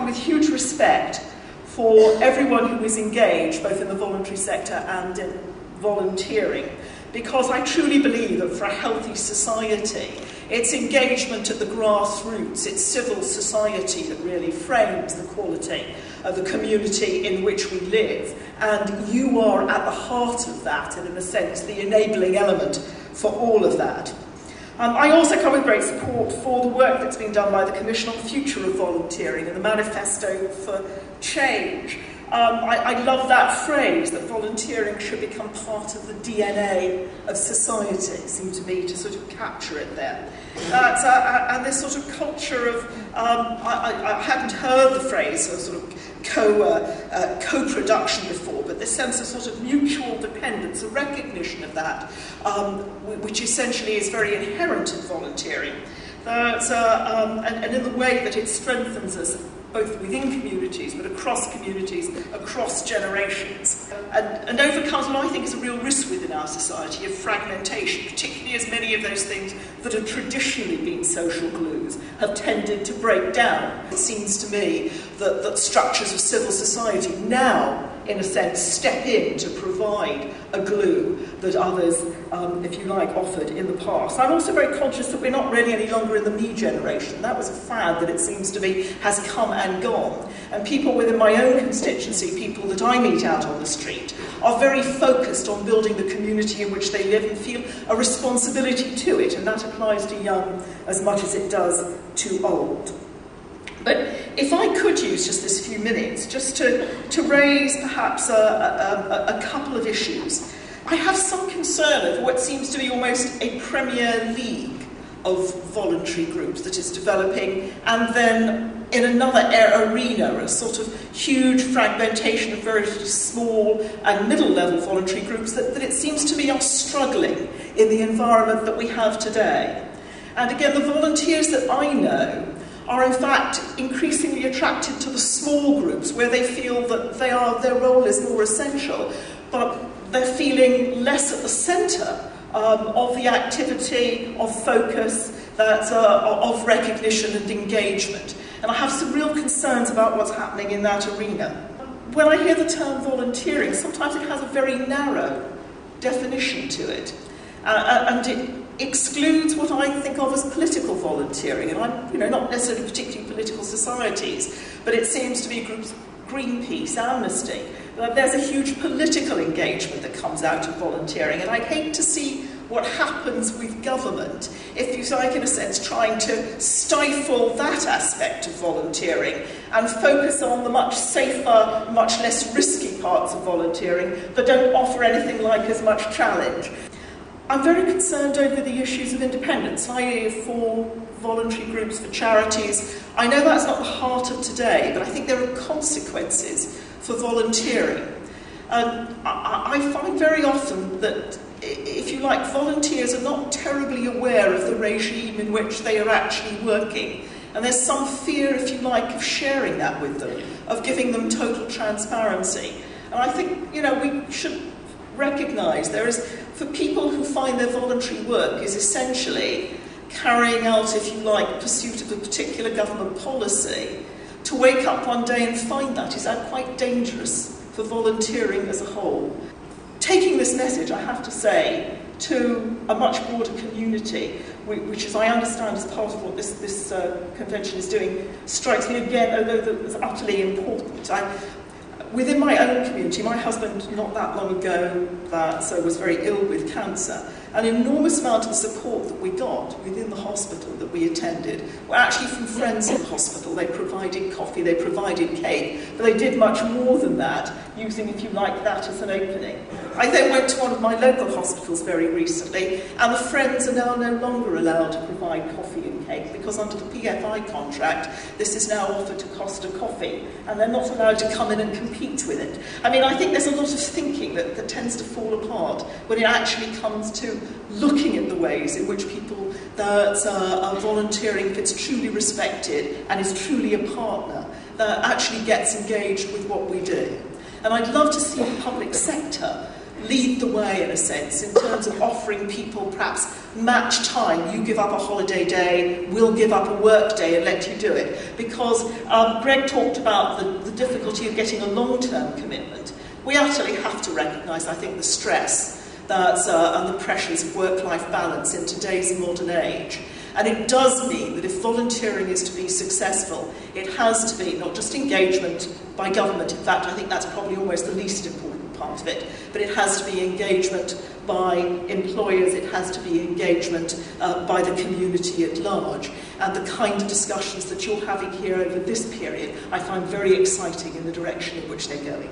with huge respect for everyone who is engaged, both in the voluntary sector and in volunteering, because I truly believe that for a healthy society, it's engagement at the grassroots, it's civil society that really frames the quality of the community in which we live. And you are at the heart of that, and in a sense, the enabling element for all of that. I also come with great support for the work that's been done by the Commission on the Future of Volunteering and the Manifesto for Change. I love that phrase, that volunteering should become part of the DNA of society. It seemed to me to sort of capture it there. And this sort of culture of, I hadn't heard the phrase of sort of co-production before, but this sense of sort of mutual dependence, a recognition of that, which essentially is very inherent in volunteering. And in the way that it strengthens us, both within communities, but across communities, across generations, and overcomes what I think is a real risk within our society of fragmentation, particularly as many of those things that have traditionally been social glues have tended to break down. It seems to me that structures of civil society now, in a sense, step in to provide a glue that others, if you like, offered in the past. I'm also very conscious that we're not really any longer in the me generation. That was a fad that it seems to be has come and gone. And people within my own constituency, people that I meet out on the street, are very focused on building the community in which they live and feel a responsibility to it. And that applies to young as much as it does to old. But if I could use just this few minutes just to raise perhaps a couple of issues. I have some concern over what seems to be almost a Premier League of voluntary groups that is developing, and then in another arena, a sort of huge fragmentation of very small and middle-level voluntary groups that it seems to me are struggling in the environment that we have today. And again, the volunteers that I know are in fact increasingly attracted to the small groups where they feel that their role is more essential, but they're feeling less at the centre of the activity, of focus, of recognition and engagement. And I have some real concerns about what's happening in that arena. When I hear the term volunteering, sometimes it has a very narrow definition to it. And it excludes what I think of as political volunteering. And I'm not necessarily particularly political societies, but it seems to be groups, Greenpeace, Amnesty. There's a huge political engagement that comes out of volunteering, and I'd hate to see what happens with government if you like, in a sense, trying to stifle that aspect of volunteering and focus on the much safer, much less risky parts of volunteering that don't offer anything like as much challenge. I'm very concerned over the issues of independence, i.e. for voluntary groups, for charities. I know that's not the heart of today, but I think there are consequences for volunteering. And I find very often that, if you like, volunteers are not terribly aware of the regime in which they are actually working. And there's some fear, if you like, of sharing that with them, of giving them total transparency. And I think, we should recognise there is, for people who find their voluntary work is essentially carrying out, if you like, pursuit of a particular government policy, to wake up one day and find that is quite dangerous for volunteering as a whole. Taking this message, I have to say, to a much broader community, which, as I understand, is part of what this convention is doing, strikes me again, although as utterly important. Within my own community, my husband, not that long ago, was very ill with cancer. An enormous amount of support that we got within the hospital that we attended were actually from friends in the hospital. They provided coffee, they provided cake, but they did much more than that, using, if you like, that as an opening. I then went to one of my local hospitals very recently, and the friends are now no longer allowed to provide coffee and cake, because under the PFI contract, this is now offered to Costa Coffee, and they're not allowed to come in and compete with it. I think there's a lot of thinking that tends to fall apart when it actually comes to looking at the ways in which people that are volunteering gets truly respected and is truly a partner, that actually gets engaged with what we do. And I'd love to see the public sector lead the way, in a sense, in terms of offering people perhaps match time. You give up a holiday day, we'll give up a work day and let you do it. Because Greg talked about the difficulty of getting a long-term commitment. We utterly have to recognise, I think, the stress and the pressures of work-life balance in today's modern age. And it does mean that if volunteering is to be successful, it has to be not just engagement by government. In fact, I think that's probably almost the least important part of it, but it has to be engagement by employers, it has to be engagement by the community at large. And the kind of discussions that you're having here over this period, I find very exciting in the direction in which they're going.